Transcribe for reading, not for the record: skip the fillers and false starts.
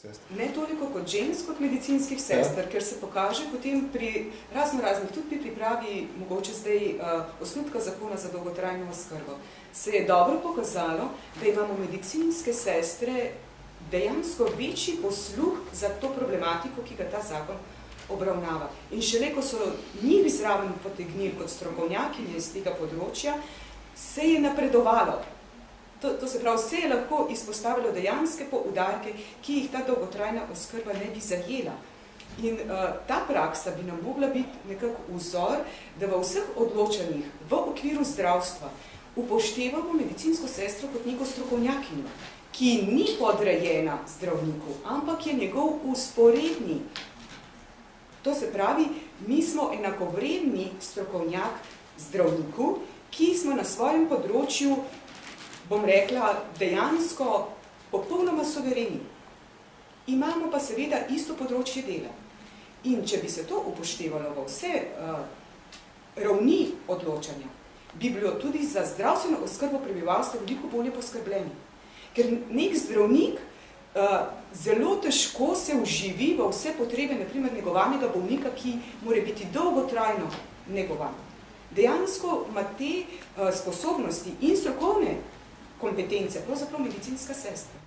sester. Ne toliko kot žensk, kot medicinskih sester, ker se pokaže potem pri raznih, tudi pri pripravi mogoče zdaj osnutka zakona za dolgotrajno oskrbo, se je dobro pokazalo, da imamo medicinske sestre dejansko večji posluh za to problematiko, ki ga ta zakon obravnava. In šele, ko so njih zraven potegnili kot strokovnjakinje iz tega področja, se je napredovalo. To se pravi, se je lahko izpostavilo dejanske poudarke, ki jih ta dolgotrajna oskrba ne bi zajela. In ta praksa bi nam mogla biti nekako vzor, da v vseh odločanjih v okviru zdravstva upoštevamo medicinsko sestro kot neko strokovnjakinjo, ki ni podrejena zdravniku, ampak je njegov usporedni. To se pravi, mi smo enakovredni strokovnjak zdravniku, ki smo na svojem področju, bom rekla, dejansko popolnoma suvereni. Imamo pa seveda isto področje dela. In če bi se to upoštevalo v vse ravni odločanja, bi bilo tudi za zdravstveno oskrbo prebivalstva veliko bolje poskrbljeni. Ker nek zdravnik zelo težko se vživi v vse potrebe, naprimer negovanega bolnika, ki mora biti dolgotrajno negovan. Dejansko ima te sposobnosti in strokovne kompetence, pravzaprav medicinska sestra.